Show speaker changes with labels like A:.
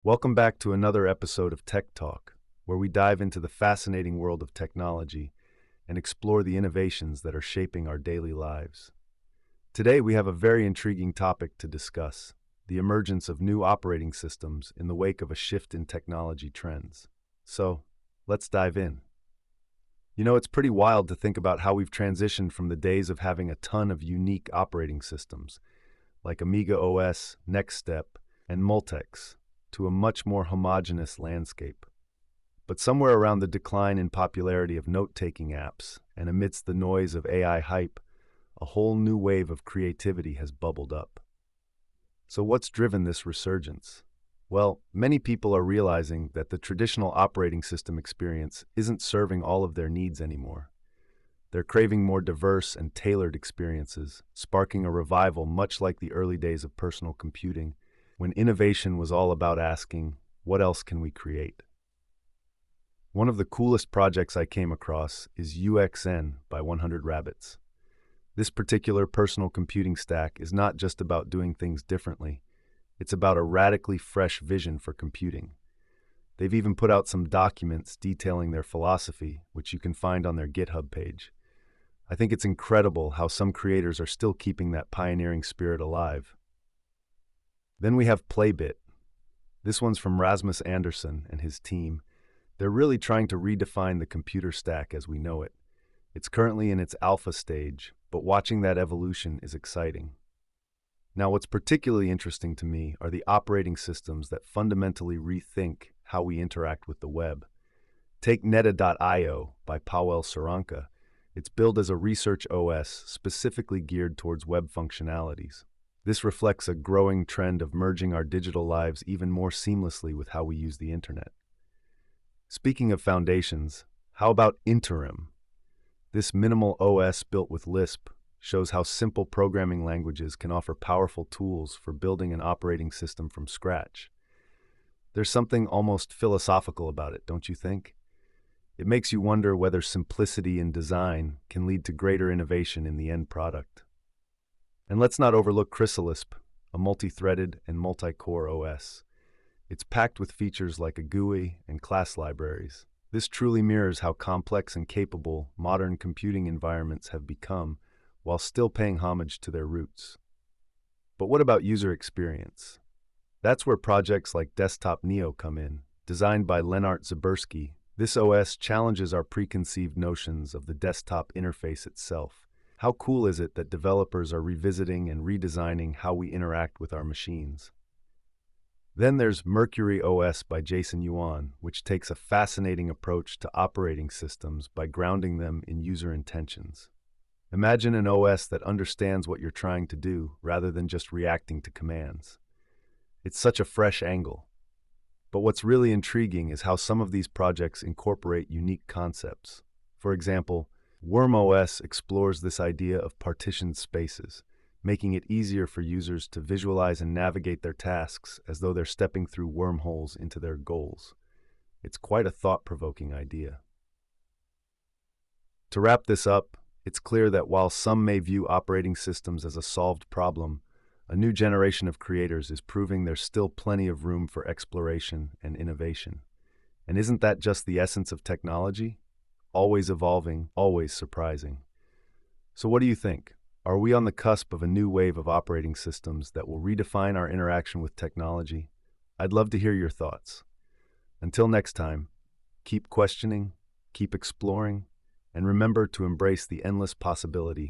A: Welcome back to another episode of Tech Talk, where we dive into the fascinating world of technology and explore the innovations that are shaping our daily lives. Today, we have a very intriguing topic to discuss: the emergence of new operating systems in the wake of a shift in technology trends. So, let's dive in. It's pretty wild to think about how we've transitioned from the days of having a ton of unique operating systems, like Amiga OS, Next Step, and Multics, to a much more homogeneous landscape. But somewhere around the decline in popularity of note-taking apps and amidst the noise of AI hype, a whole new wave of creativity has bubbled up. So what's driven this resurgence? Well, many people are realizing that the traditional operating system experience isn't serving all of their needs anymore. They're craving more diverse and tailored experiences, sparking a revival much like the early days of personal computing, when innovation was all about asking, what else can we create? One of the coolest projects I came across is UXN by 100 Rabbits. This particular personal computing stack is not just about doing things differently, it's about a radically fresh vision for computing. They've even put out some documents detailing their philosophy, which you can find on their GitHub page. I think it's incredible how some creators are still keeping that pioneering spirit alive. Then we have Playbit. This one's from Rasmus Anderson and his team. They're really trying to redefine the computer stack as we know it. It's currently in its alpha stage, but watching that evolution is exciting. Now, what's particularly interesting to me are the operating systems that fundamentally rethink how we interact with the web. Take Neta.io by Pawel Saranka. It's billed as a research OS specifically geared towards web functionalities. This reflects a growing trend of merging our digital lives even more seamlessly with how we use the internet. Speaking of foundations, how about Interim? This minimal OS built with Lisp shows how simple programming languages can offer powerful tools for building an operating system from scratch. There's something almost philosophical about it, don't you think? It makes you wonder whether simplicity in design can lead to greater innovation in the end product. And let's not overlook Chrysalisp, a multi-threaded and multi-core OS. It's packed with features like a GUI and class libraries. This truly mirrors how complex and capable modern computing environments have become, while still paying homage to their roots. But what about user experience? That's where projects like Desktop Neo come in. Designed by Lennart Zabersky, this OS challenges our preconceived notions of the desktop interface itself. How cool is it that developers are revisiting and redesigning how we interact with our machines? Then there's Mercury OS by Jason Yuan, which takes a fascinating approach to operating systems by grounding them in user intentions. Imagine an OS that understands what you're trying to do rather than just reacting to commands. It's such a fresh angle. But what's really intriguing is how some of these projects incorporate unique concepts. For example, WormOS explores this idea of partitioned spaces, making it easier for users to visualize and navigate their tasks as though they're stepping through wormholes into their goals. It's quite a thought-provoking idea. To wrap this up, it's clear that while some may view operating systems as a solved problem, a new generation of creators is proving there's still plenty of room for exploration and innovation. And isn't that just the essence of technology? Always evolving, always surprising. So what do you think? Are we on the cusp of a new wave of operating systems that will redefine our interaction with technology? I'd love to hear your thoughts. Until next time, keep questioning, keep exploring, and remember to embrace the endless possibility